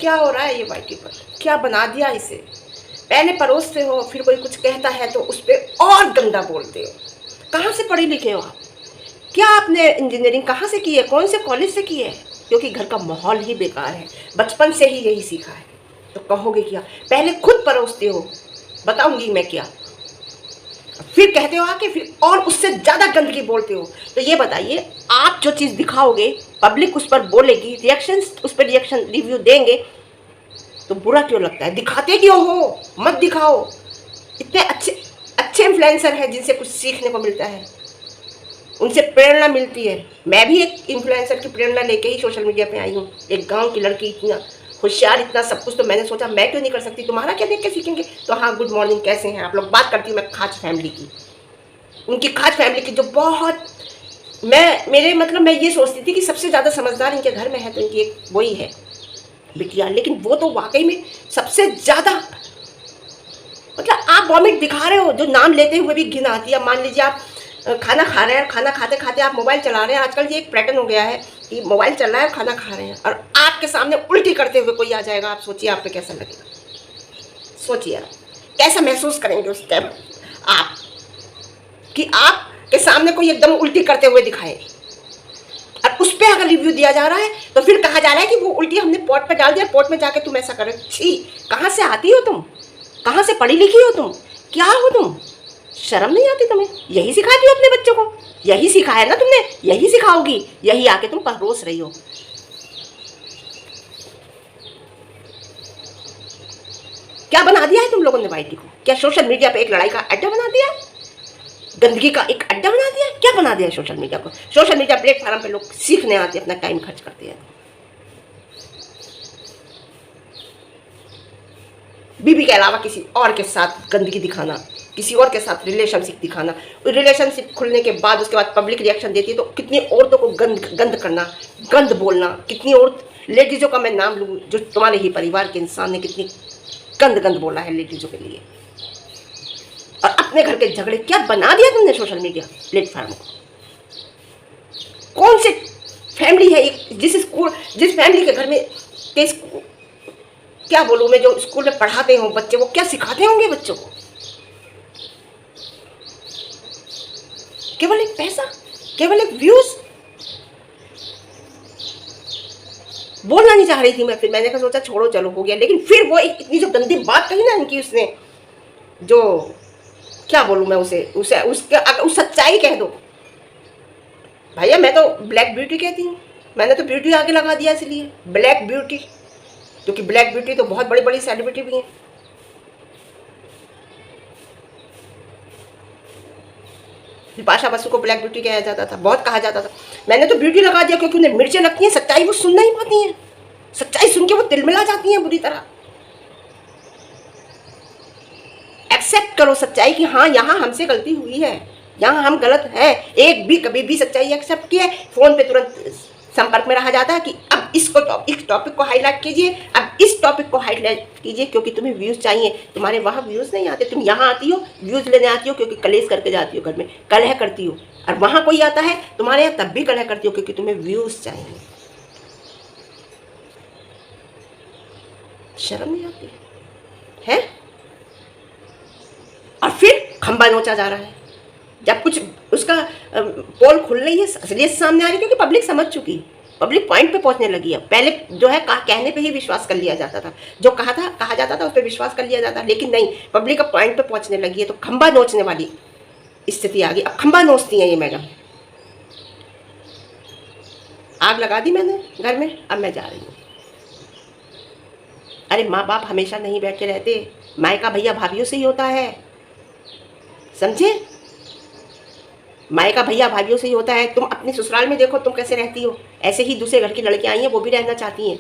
क्या हो रहा है ये वाईटी पर? क्या बना दिया इसे? पहले परोसते हो, फिर कोई कुछ कहता है तो उस पर और गंदा बोलते हो। कहाँ से पढ़े लिखे हो आप? क्या आपने इंजीनियरिंग कहाँ से की है? कौन से कॉलेज से की है? क्योंकि घर का माहौल ही बेकार है, बचपन से ही यही सीखा है। तो कहोगे क्या? पहले खुद परोसते हो, बताऊंगी मैं क्या, फिर कहते हो आके, फिर और उससे ज़्यादा गंदगी बोलते हो। तो ये बताइए, आप जो चीज़ दिखाओगे पब्लिक उस पर बोलेगी, रिएक्शन उस पर रिएक्शन रिव्यू देंगे, तो बुरा क्यों लगता है? दिखाते क्यों हो? मत दिखाओ। इतने अच्छे अच्छे इन्फ्लुएंसर हैं जिनसे कुछ सीखने को मिलता है, उनसे प्रेरणा मिलती है। मैं भी एक इन्फ्लुएंसर की प्रेरणा लेके ही सोशल मीडिया पे आई हूँ। एक गांव की लड़की इतना होशियार, इतना सब कुछ, तो मैंने सोचा मैं क्यों नहीं कर सकती, तुम्हारा क्या देख के सीखेंगे। तो हाँ, गुड मॉर्निंग, कैसे हैं आप लोग? बात करती हूँ मैं खास फैमिली की, उनकी खास फैमिली की, जो बहुत, मैं ये सोचती थी कि सबसे ज़्यादा समझदार इनके घर में है तो इनकी एक वही है बिटिया, लेकिन वो तो वाकई में सबसे ज़्यादा, मतलब आप वॉमिट दिखा रहे हो, जो नाम लेते हुए भी घिन आती है। मान लीजिए आप खाना खा रहे हैं, खाना खाते खाते आप मोबाइल चला रहे हैं। आजकल ये एक पैटर्न हो गया है कि मोबाइल चल रहा है, खाना खा रहे हैं, और आपके सामने उल्टी करते हुए कोई आ जाएगा। आप सोचिए आप पे कैसा लगेगा, सोचिए आप कैसा महसूस करेंगे उस टाइम आप, कि आपके सामने कोई एकदम उल्टी करते हुए दिखाए, और उस पर अगर रिव्यू दिया जा रहा है तो फिर कहा जा रहा है कि वो उल्टी हमने पॉट पे डाल दिया, पॉट में जाके तुम ऐसा करो। छी, कहाँ से आती हो तुम? कहाँ से पढ़ी लिखी हो तुम? क्या हो तुम? शर्म नहीं आती तुम्हें? यही सिखाती हो अपने बच्चों को? यही सिखाया ना तुमने, यही सिखाओगी, यही आके तुम परोस रही हो। क्या बना दिया है तुम लोगों ने वाईटी को? क्या सोशल मीडिया पे एक लड़ाई का अड्डा बना दिया? गंदगी का एक अड्डा बना दिया? क्या बना दिया सोशल मीडिया को? सोशल मीडिया प्लेटफॉर्म पे लोग सीखने आते हैं, अपना टाइम खर्च करते हैं। बीबी के अलावा किसी और के साथ गंदगी दिखाना, किसी और के साथ रिलेशनशिप दिखाना, रिलेशनशिप खुलने के बाद उसके बाद पब्लिक रिएक्शन देती है तो कितनी औरतों को गंद करना, गंद बोलना। कितनी औरत, लेडीज़ों का मैं नाम लूँ जो तुम्हारे ही परिवार के इंसान ने कितनी गंद बोला है लेडीज़ों के लिए। और अपने घर के झगड़े क्या बना दिया तुमने सोशल मीडिया प्लेटफॉर्म को? कौन सी फैमिली है जिस फैमिली के घर में क्या बोलूँ मैं, जो स्कूल में पढ़ाते हो बच्चे, वो क्या सिखाते होंगे बच्चों को? केवल एक पैसा, केवल एक व्यूज। बोलना नहीं चाह रही थी मैं, फिर मैंने कहा सोचा छोड़ो, चलो हो गया। लेकिन फिर वो इतनी जो गंदी बात कही ना इनकी, उसने जो, क्या बोलूँ मैं उसे उसे उसके अगर उस सच्चाई कह दो भैया, मैं तो ब्लैक ब्यूटी कहती हूँ। मैंने तो ब्यूटी आगे लगा दिया, इसलिए ब्लैक ब्यूटी, क्योंकि ब्लैक ब्यूटी तो बहुत बड़ी बड़ी सेलिब्रिटी भी हैं। बिपाशा बसु को ब्लैक ब्यूटी कहा जाता था, बहुत कहा जाता था। मैंने तो ब्यूटी लगा दिया क्योंकि उन्हें मिर्चें लगती हैं, सच्चाई वो सुन नहीं पाती हैं। सच्चाई सुन के वो तिलमिला जाती हैं बुरी तरह। एक्सेप्ट करो सच्चाई कि हाँ, यहाँ हमसे गलती हुई है, यहाँ हम गलत है। एक भी कभी भी सच्चाई एक्सेप्ट किए, फोन पे तुरंत संपर्क में रहा जाता है कि अब इस टॉपिक को हाईलाइट कीजिए, अब इस टॉपिक को हाईलाइट कीजिए, क्योंकि तुम्हें व्यूज चाहिए। तुम्हारे वहाँ व्यूज नहीं आते, तुम यहाँ आती हो व्यूज लेने आती हो क्योंकि कलेश करके जाती हो, घर में कलह करती हो। और वहाँ कोई आता है तुम्हारे यहाँ तब भी कलह करती हो क्योंकि तुम्हें व्यूज चाहिए। शर्म नहीं आती है? और फिर खंबा नोचा जा रहा है जब कुछ उसका पोल खुल रही है, असलियत सामने आ रही है, क्योंकि पब्लिक समझ चुकी, पब्लिक पॉइंट पे पहुंचने लगी है। पहले जो है कहने पे ही विश्वास कर लिया जाता था, जो कहा जाता था उस पर विश्वास कर लिया जाता, लेकिन नहीं, पब्लिक अब पॉइंट पे पहुंचने लगी है तो खंबा नोचने वाली स्थिति आ गई। अब खंबा नोचती है ये मैडम। आग लगा दी मैंने घर में, अब मैं जा रही हूँ। अरे माँ बाप हमेशा नहीं बैठे रहते, मायका भैया भाभीियों से ही होता है, समझे? मायका भैया भाभीियों से ही होता है। तुम अपने ससुराल में देखो तुम कैसे रहती हो, ऐसे ही दूसरे घर की लड़कियां आई हैं, वो भी रहना चाहती हैं,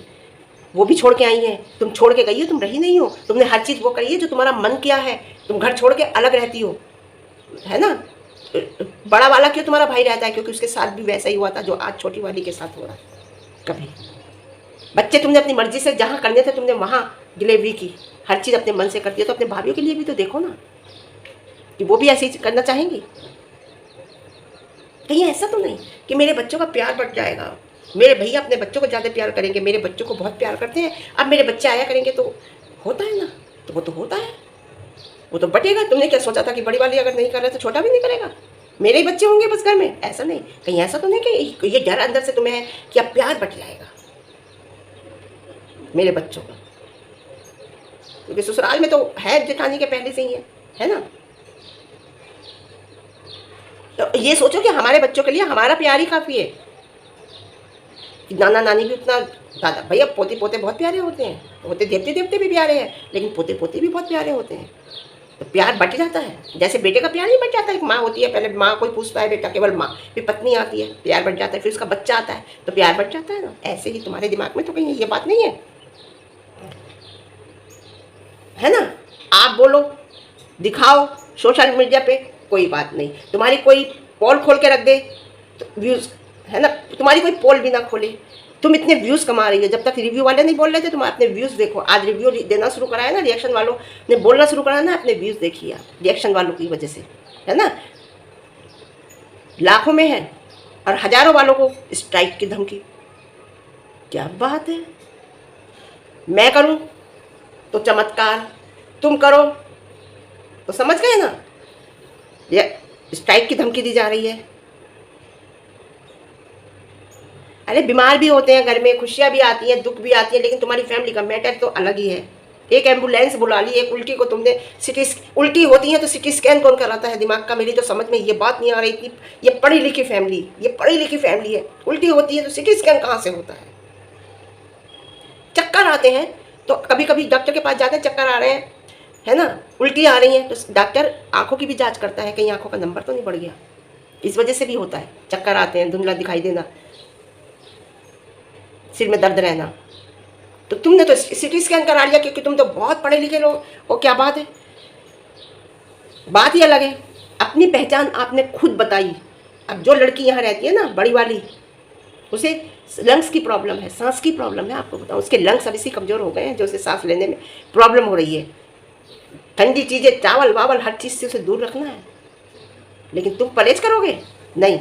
वो भी छोड़ के आई हैं। तुम छोड़ के गई हो, तुम रही नहीं हो। तुमने हर चीज़ वो करी है जो तुम्हारा मन किया है, तुम घर छोड़ के अलग रहती हो, है ना? बड़ा वाला क्यों तुम्हारा भाई रहता है? क्योंकि उसके साथ भी वैसा ही हुआ था जो आज छोटी वाली के साथ हो रहा है। कभी बच्चे तुमने अपनी मर्जी से जहाँ करने थे तुमने वहाँ डिलीवरी की, हर चीज़ अपने मन से करती है। तो अपने भाभीियों के लिए भी तो देखो ना कि वो भी ऐसे ही करना चाहेंगी। कहीं ऐसा तो नहीं कि मेरे बच्चों का प्यार बढ़ जाएगा, मेरे भैया अपने बच्चों को ज़्यादा प्यार करेंगे, मेरे बच्चों को बहुत प्यार करते हैं। अब मेरे बच्चे आया करेंगे तो होता है ना, तो वो तो होता है, वो तो बटेगा। तुमने क्या सोचा था कि बड़ी वाली अगर नहीं कर रहे तो छोटा भी नहीं करेगा? मेरे ही बच्चे होंगे बस घर में, ऐसा नहीं। कहीं ऐसा तो नहीं कि ये डर अंदर से तुम्हें है कि अब प्यार बट जाएगा मेरे बच्चों का? क्योंकि ससुराल में तो है जेठानी के पहले से ही है ना। तो ये सोचो कि हमारे बच्चों के लिए हमारा प्यार ही काफ़ी है। नाना नानी भी उतना, दादा भैया पोते पोते बहुत प्यारे होते हैं, पोते देवते देवते भी प्यारे हैं, लेकिन पोते पोते भी बहुत प्यारे होते हैं। तो प्यार बट जाता है, जैसे बेटे का प्यार नहीं बट जाता है। एक माँ होती है, पहले माँ कोई पूछता है बेटा, केवल माँ, फिर पत्नी आती है, प्यार बट जाता है, फिर उसका बच्चा आता है तो प्यार बट जाता है ना। ऐसे ही तुम्हारे दिमाग में तो कहीं ये बात नहीं है ना। आप बोलो, दिखाओ सोशल मीडिया पे, कोई बात नहीं। तुम्हारी कोई पोल खोल के रख दे तो व्यूज़, है ना, तुम्हारी कोई पोल भी ना खोले, तुम इतने व्यूज़ कमा रही है। जब तक रिव्यू वाले नहीं बोल रहे थे, तुम अपने व्यूज़ देखो। आज रिव्यू देना शुरू करा है ना, रिएक्शन वालों ने बोलना शुरू करा ना, अपने व्यूज़ देखिए आप, रिएक्शन वालों की वजह से, है ना। लाखों में है और हजारों वालों को स्ट्राइक की धमकी। क्या बात है, मैं करूं तो चमत्कार, तुम करो तो समझ गए ना, ये स्ट्राइक की धमकी दी जा रही है। अरे बीमार भी होते हैं घर में, खुशियाँ भी आती हैं, दुख भी आती है, लेकिन तुम्हारी फैमिली का मैटर तो अलग ही है। एक एम्बुलेंस बुला ली, एक उल्टी को तुमने उल्टी होती है तो सिटी स्कैन कौन कराता है दिमाग का? मेरी तो समझ में ये बात नहीं आ रही थी। ये पढ़ी लिखी फैमिली, ये पढ़ी लिखी फैमिली है, उल्टी होती है तो सिटी स्कैन कहाँ से होता है? चक्कर आते हैं तो कभी कभी डॉक्टर के पास जाते हैं, चक्कर आ रहे हैं, है ना, उल्टी आ रही है, तो डॉक्टर आंखों की भी जांच करता है, कहीं आंखों का नंबर तो नहीं बढ़ गया। इस वजह से भी होता है, चक्कर आते हैं, धुंधला दिखाई देना, सिर में दर्द रहना। तो तुमने तो सिटी स्कैन करा लिया क्योंकि तुम तो बहुत पढ़े लिखे लोग हो। क्या बात है, बात ही अलग है। अपनी पहचान आपने खुद बताई। अब जो लड़की यहाँ रहती है ना, बड़ी वाली, उसे लंग्स की प्रॉब्लम है, सांस की प्रॉब्लम है। आपको बताऊँ, उसके लंग्स अब इसी कमज़ोर हो गए हैं जो उसे सांस लेने में प्रॉब्लम हो रही है। ठंडी चीज़ें, चावल वावल, हर चीज़ से उसे दूर रखना है। लेकिन तुम परहेज करोगे? नहीं।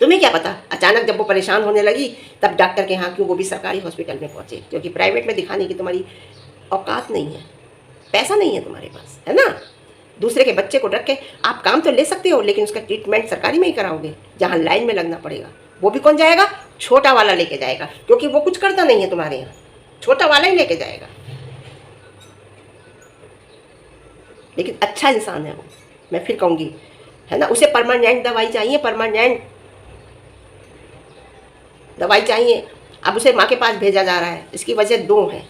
तुम्हें क्या पता, अचानक जब वो परेशान होने लगी तब डॉक्टर के यहाँ क्यों, वो भी सरकारी हॉस्पिटल में पहुँचे, क्योंकि प्राइवेट में दिखाने की तुम्हारी औकात नहीं है, पैसा नहीं है तुम्हारे पास, है ना। दूसरे के बच्चे को रख के आप काम तो ले सकते हो, लेकिन उसका ट्रीटमेंट सरकारी में ही कराओगे, जहाँ लाइन में लगना पड़ेगा। वो भी कौन जाएगा? छोटा वाला लेके जाएगा, क्योंकि वो कुछ करता नहीं है तुम्हारे यहाँ, छोटा वाला ही लेके जाएगा। लेकिन अच्छा इंसान है वो, मैं फिर कहूँगी, है ना। उसे परमानेंट दवाई चाहिए, परमानेंट दवाई चाहिए। अब उसे माँ के पास भेजा जा रहा है, इसकी वजह दो है।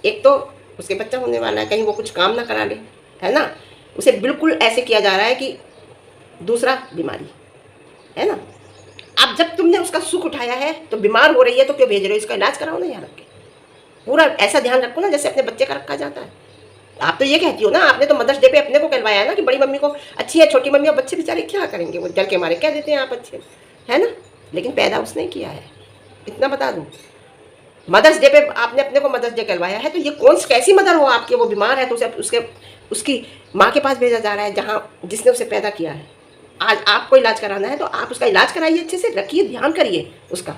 एक तो उसके बच्चा होने वाला है, कहीं वो कुछ काम ना करा ले, है ना। उसे बिल्कुल ऐसे किया जा रहा है कि दूसरा बीमारी, है ना। अब जब तुमने उसका सुख उठाया है तो बीमार हो रही है तो क्यों भेज रहे हो? इसका इलाज कराओ ना यहाँ रख के, पूरा ऐसा ध्यान रखो ना जैसे अपने बच्चे का रखा जाता है। आप तो ये कहती हो ना, आपने तो मदर्स डे पे अपने को कहलवाया है ना कि बड़ी मम्मी को अच्छी है, छोटी मम्मी। और बच्चे बेचारे क्या करेंगे, वो डर के मारे कह देते हैं आप अच्छे, है ना। लेकिन पैदा उसने किया है, इतना बता दूं। मदर्स डे पे आपने अपने को मदर्स डे कहलवाया है, तो ये कौन कैसी मदर हो आपकी? वो बीमार है तो उसे उसकी माँ के पास भेजा जा रहा है, जहाँ जिसने उसे पैदा किया है। आज आपको इलाज कराना है तो आप उसका इलाज कराइए, अच्छे से रखिए, ध्यान करिए उसका।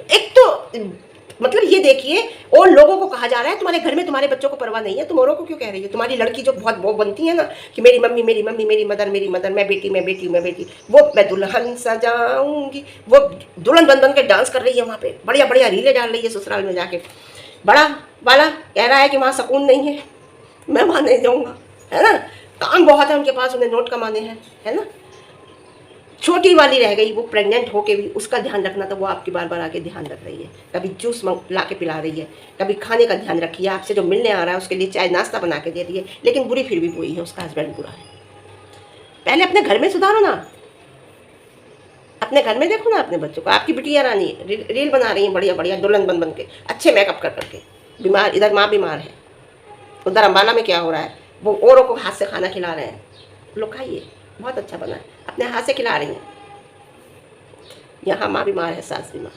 एक तो मतलब ये देखिए, और लोगों को कहा जा रहा है तुम्हारे घर में तुम्हारे बच्चों को परवाह नहीं है, तुम औरों को क्यों कह रही हो? तुम्हारी लड़की जो बहुत वो बनती है ना कि मेरी मम्मी मेरी मम्मी, मेरी मदर मेरी मदर, मैं बेटी मैं बेटी मैं बेटी, वो मैं दुल्हन सजाऊंगी, वो दुल्हन बन बन के डांस कर रही है वहाँ पे, बढ़िया बढ़िया रीलें डाल रही है ससुराल में जाके। बड़ा वाला कह रहा है कि वहाँ सुकून नहीं है, मैं वहाँ नहीं जाऊँगा, है ना। काम बहुत है उनके पास, उन्हें नोट कमाने हैं, है ना। छोटी वाली रह गई, वो प्रेग्नेंट होके भी उसका ध्यान रखना था, वो आपकी बार बार आके ध्यान रख रही है। कभी जूस ला के पिला रही है, कभी खाने का ध्यान रखी है, आपसे जो मिलने आ रहा है उसके लिए चाय नाश्ता बना के दे रही है। लेकिन बुरी फिर भी वही है, उसका हस्बैंड बुरा है। पहले अपने घर में सुधारो ना, अपने घर में देखो ना अपने बच्चों को। आपकी बिटिया रानी रील बना रही है बढ़िया बढ़िया, दुल्हन बन बन के, अच्छे मेकअप कर करके, बीमार, इधर माँ बीमार है, उधर अम्बाला में क्या हो रहा है, वो औरों को हाथ से खाना खिला रहे हैं, लोग खाइए, बहुत अच्छा बना है, अपने हाथ से खिला रही हैं। यहाँ माँ बीमार है, सास बीमार,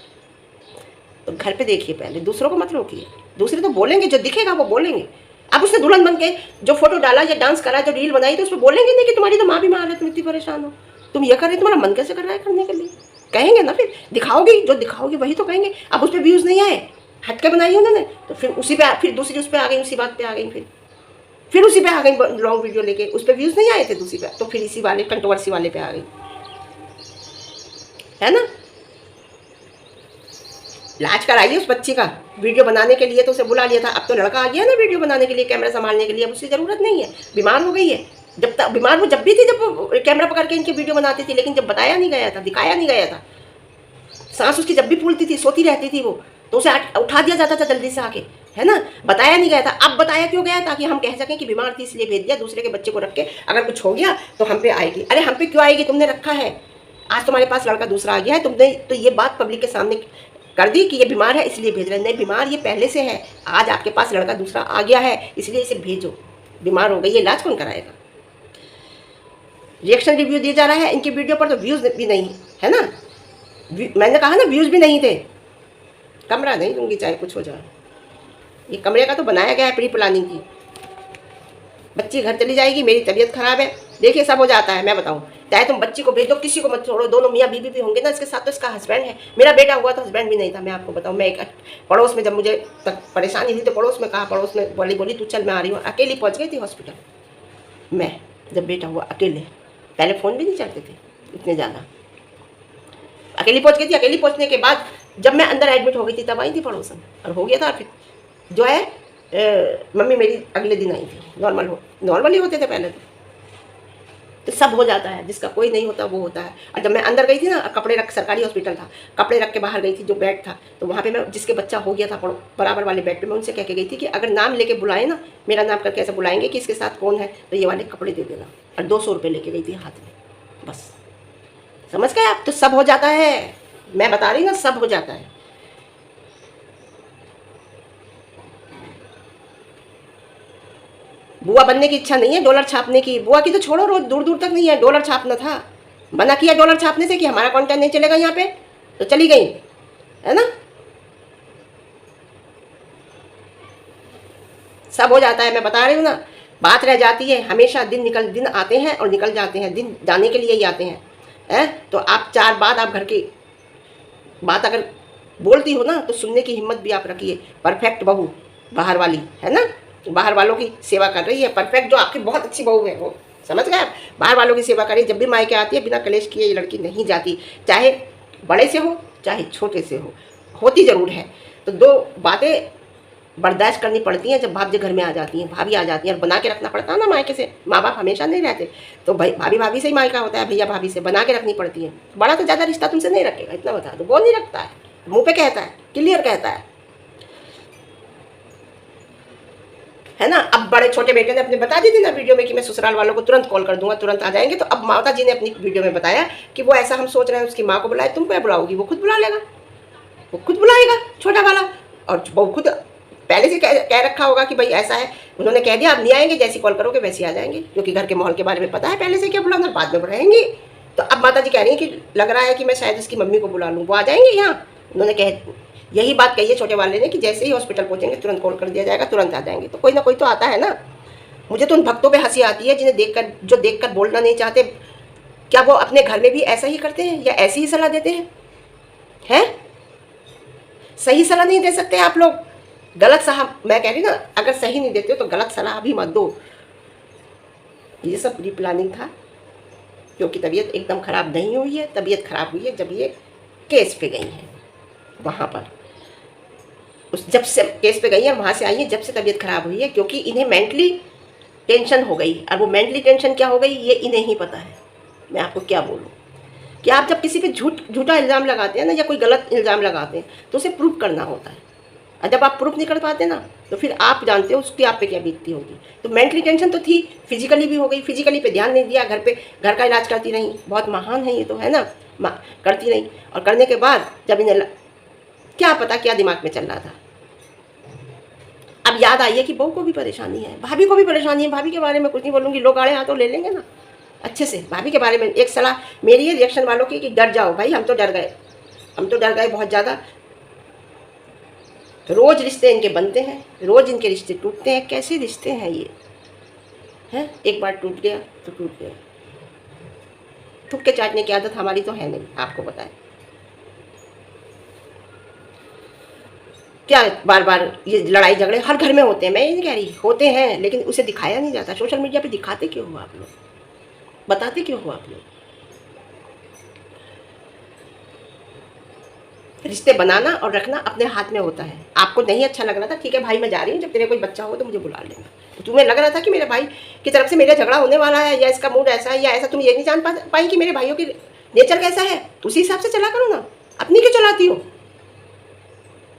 तो घर पे देखिए पहले, दूसरों को मत रोकिए। दूसरे तो बोलेंगे, जो दिखेगा वो बोलेंगे। अब उसने दुल्हन बन के जो फोटो डाला या डांस करा, जो रील बनाई, तो उसमें बोलेंगे नहीं कि तुम्हारी तो माँ बीमार है, तुम इतनी परेशान हो, तुम ये कर रहे, तुम्हारा मन कैसे कर रहा है करने के लिए? कहेंगे ना, फिर दिखाओगी, जो दिखाओगी वही तो कहेंगे। अब उस पर व्यूज़ नहीं आए, हट के बनाई उन्होंने, तो फिर उसी पे फिर दूसरी उस पर आ गई, उसी बात पे आ गई, फिर उसी पे आ गई लॉन्ग वीडियो लेके। उस पर व्यूज़ नहीं आए थे दूसरी पे, तो फिर इसी वाले कंट्रोवर्सी वाले पे आ गई, है ना। लाज कराइए उस बच्ची का, वीडियो बनाने के लिए तो उसे बुला लिया था, अब तो लड़का आ गया ना वीडियो बनाने के लिए, कैमरा संभालने के लिए, अब उसकी ज़रूरत नहीं है, बीमार हो गई है। जब तक बीमार वो जब भी थी, जब वो कैमरा पकड़ के इनकी वीडियो बनाती थी, लेकिन जब बताया नहीं गया था, दिखाया नहीं गया था, सांस उसकी जब भी फूलती थी, सोती रहती थी वो, तो उसे उठा दिया जाता था जल्दी से आके, है ना, बताया नहीं गया था। अब बताया क्यों गया? ताकि हम कह सकें कि बीमार थी इसलिए भेज दिया, दूसरे के बच्चे को रख के अगर कुछ हो गया तो हम पे आएगी। अरे हम पे क्यों आएगी? तुमने रखा है, आज तुम्हारे पास लड़का दूसरा आ गया है, तुमने तो ये बात पब्लिक के सामने कर दी कि ये बीमार है इसलिए भेज रहे हैं। नहीं, बीमार ये पहले से है, आज आपके पास लड़का दूसरा आ गया है इसलिए इसे भेजो। बीमार हो गई, ये इलाज कौन कराएगा? रिएक्शन रिव्यू दिया जा रहा है इनकी वीडियो पर, तो व्यूज़ भी नहीं है ना। मैंने कहा ना, व्यूज़ भी नहीं थे। कमरा नहीं दूंगी चाहे कुछ हो जाए, ये कमरे का तो बनाया गया है प्री प्लानिंग की। बच्ची घर चली जाएगी, मेरी तबीयत खराब है, देखिए सब हो जाता है। मैं बताऊं, चाहे तुम बच्ची को भेज दो, किसी को मत छोड़ो, दोनों मियाँ बीवी भी होंगे ना इसके साथ, तो इसका हस्बैंड है। मेरा बेटा हुआ तो हस्बैंड भी नहीं था। मैं आपको बताऊं, मैं एक पड़ोस में, जब मुझे तक परेशानी हुई तो पड़ोस में कहा, पड़ोस में बोली तू चल मैं आ रही हूँ। अकेली पहुँच गई थी हॉस्पिटल मैं, जब बेटा हुआ अकेले। पहले फ़ोन भी नहीं चलते थे इतने ज़्यादा, अकेली पहुँच गई थी। अकेली पहुँचने के बाद जब मैं अंदर एडमिट हो गई थी तब आई थी पड़ोसन, और हो गया था। फिर जो है मम्मी मेरी अगले दिन आई थी। नॉर्मल ही होते थे पहले तो सब हो जाता है, जिसका कोई नहीं होता वो होता है। और जब मैं अंदर गई थी ना, कपड़े रख, सरकारी हॉस्पिटल था, कपड़े रख के बाहर गई थी, जो बेड था, तो वहाँ पे मैं जिसके बच्चा हो गया था बराबर वाले बेड पे, मैं उनसे कह के गई थी कि अगर नाम लेके बुलाए ना, मेरा नाम करके ऐसे बुलाएंगे कि इसके साथ कौन है, तो ये वाले कपड़े दे देना। और 200 रुपये लेके गई थी हाथ में, बस। समझ गए आप? तो सब हो जाता है, मैं बता रही ना, सब हो जाता है। बुआ बनने की इच्छा नहीं है, डॉलर छापने की। बुआ की तो छोड़ो, रोज दूर दूर तक नहीं है, डॉलर छापना था। मना किया डॉलर छापने से कि हमारा कंटेंट नहीं चलेगा यहाँ पे, तो चली गई, है ना। सब हो जाता है, मैं बता रही हूँ ना। बात रह जाती है हमेशा, दिन आते हैं और निकल जाते हैं, दिन जाने के लिए ही आते हैं। तो आप 4 बात, आप घर की बात अगर बोलती हो ना, तो सुनने की हिम्मत भी आप रखिए। परफेक्ट बहू बाहर वाली है ना, बाहर वालों की सेवा कर रही है। परफेक्ट जो आपकी बहुत अच्छी बहू है वो, समझ गए आप? बाहर वालों की सेवा करिए। जब भी मायके आती है, बिना कलेश किए ये लड़की नहीं जाती, चाहे बड़े से हो चाहे छोटे से हो, होती ज़रूर है। तो 2 बातें बर्दाश्त करनी पड़ती हैं जब भाभी घर में आ जाती हैं, भाभी आ जाती हैं, और बना के रखना पड़ता है ना मायके से। माँ बाप हमेशा नहीं रहते, तो भाई भाभी से ही मायका होता है, भैया भाभी से बना के रखनी पड़ती है। बड़ा तो ज़्यादा रिश्ता तुमसे नहीं रखेगा, इतना बता दो। वो नहीं रखता है, मुँह पे कहता है, क्लियर कहता है ना। अब बड़े छोटे बेटे ने अपने बता दी थी ना वीडियो में कि मैं ससुराल वालों को तुरंत कॉल कर दूंगा, तुरंत आ जाएंगे। तो अब माता जी ने अपनी वीडियो में बताया कि वो ऐसा हम सोच रहे हैं, उसकी माँ को बुलाए। तुम क्या बुलाओगी? वो खुद बुला लेगा, वो खुद बुलाएगा छोटा वाला। और वो खुद पहले से कह रखा होगा कि भाई ऐसा है, उन्होंने कह दिया अब नहीं आएंगे, जैसी कॉल करोगे वैसे आ जाएंगे, क्योंकि घर के माहौल के बारे में पता है पहले से, क्या बुलाना, बाद में रहेंगी। तो अब माता जी कह रही है कि लग रहा है कि मैं शायद उसकी मम्मी को बुला लूँ, वो आ जाएंगे यहाँ। उन्होंने यही बात कही है छोटे वाले ने कि जैसे ही हॉस्पिटल पहुंचेंगे तुरंत कॉल कर दिया जाएगा, तुरंत आ जाएंगे। तो कोई ना कोई तो आता है ना। मुझे तो उन भक्तों पे हंसी आती है जिन्हें देखकर, जो देखकर बोलना नहीं चाहते। क्या वो अपने घर में भी ऐसा ही करते हैं या ऐसी ही सलाह देते हैं? सही सलाह नहीं दे सकते आप लोग, गलत सलाह। मैं कह रही ना, अगर सही नहीं देते हो तो गलत सलाह भी मत दो। ये सब प्री प्लानिंग था, क्योंकि तबीयत एकदम ख़राब नहीं हुई है। तबीयत ख़राब हुई है जब ये केस पे गई हैं, वहाँ पर जब से केस पे गई है, वहाँ से आई है, जब से तबीयत ख़राब हुई है, क्योंकि इन्हें मेंटली टेंशन हो गई। और वो मेंटली टेंशन क्या हो गई ये इन्हें ही पता है। मैं आपको क्या बोलूँ कि आप जब किसी पे झूठा इल्ज़ाम लगाते हैं ना, या कोई गलत इल्ज़ाम लगाते हैं, तो उसे प्रूफ करना होता है। और जब आप प्रूफ नहीं कर पाते ना, तो फिर आप जानते हो उसकी आप पे क्या बीतती होगी। तो मेंटली टेंशन तो थी, फिजिकली भी हो गई। फिजिकली पे ध्यान नहीं दिया, घर का इलाज करती रही। बहुत महान है ये तो, है ना, करती रही। और करने के बाद जब इन्हें क्या पता क्या दिमाग में चल रहा था, अब याद आई है कि बहू को भी परेशानी है, भाभी को भी परेशानी है। भाभी के बारे में कुछ नहीं बोलूँगी, लोग आड़े हाथों ले लेंगे ना अच्छे से। भाभी के बारे में एक सलाह मेरी है रिएक्शन वालों की कि डर जाओ भाई, हम तो डर गए बहुत ज़्यादा। रोज़ रिश्ते इनके बनते हैं, रोज़ इनके रिश्ते टूटते हैं। कैसे रिश्ते हैं ये, हैं? एक बार टूट गया तो टूट गया। थूक के चाटने की आदत हमारी तो है नहीं, आपको बताएं। क्या बार बार ये लड़ाई झगड़े हर घर में होते हैं, मैं ये नहीं कह रही, होते हैं, लेकिन उसे दिखाया नहीं जाता। सोशल मीडिया पे दिखाते क्यों हो आप लोग, बताते क्यों हो आप लोग? रिश्ते बनाना और रखना अपने हाथ में होता है। आपको नहीं अच्छा लग रहा था, ठीक है भाई मैं जा रही हूँ, जब तेरे कोई बच्चा हो तो मुझे बुला लेना। तो तुम्हें लग रहा था कि मेरे भाई की तरफ से मेरा झगड़ा होने वाला है, या इसका मूड ऐसा है या ऐसा, तुम ये नहीं जान पाई कि मेरे भाइयों की नेचर कैसा है, तो उसी हिसाब से चला करो ना। अपनी क्यों चलाती हो?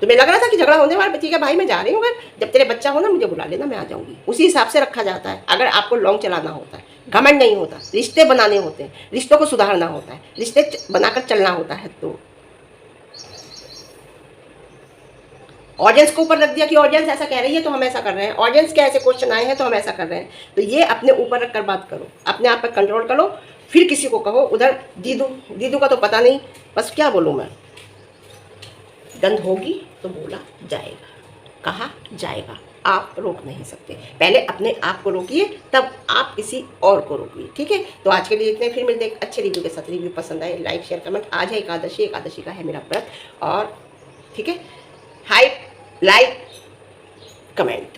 तुम्हें लग रहा था कि झगड़ा होने वाला, ठीक है भाई मैं जा रही हूँ घर, जब तेरे बच्चा हो ना मुझे बुला लेना, मैं आ जाऊँगी। उसी हिसाब से रखा जाता है। अगर आपको लॉन्ग चलाना होता है, घमंड नहीं होता, रिश्ते बनाने होते हैं, रिश्तों को सुधारना होता है, रिश्ते बनाकर चलना होता है। तो ऑडियंस को ऊपर रख दिया कि ऑडियंस ऐसा कह रही है तो हम ऐसा कर रहे हैं, ऑडियंस के ऐसे क्वेश्चन आए हैं तो हम ऐसा कर रहे हैं। तो ये अपने ऊपर रख कर बात करो, अपने आप पर कंट्रोल करो, फिर किसी को कहो। उधर दीदू दीदू का तो पता नहीं, बस क्या बोलूँ मैं, गंध होगी तो बोला जाएगा, कहा जाएगा, आप रोक नहीं सकते। पहले अपने आप को रोकिए, तब आप किसी और को रोकिए, ठीक है। तो आज के लिए इतने, फिर मिलते हैं अच्छे रिव्यू के साथ। रिव्यू पसंद आए लाइक शेयर कमेंट। आज है एकादशी, एकादशी का है मेरा व्रत, और ठीक है, हाइप लाइक कमेंट,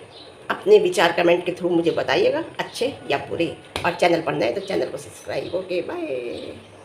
अपने विचार कमेंट के थ्रू मुझे बताइएगा, अच्छे या बुरे। और चैनल पर नए तो चैनल को सब्सक्राइब। Okay bye.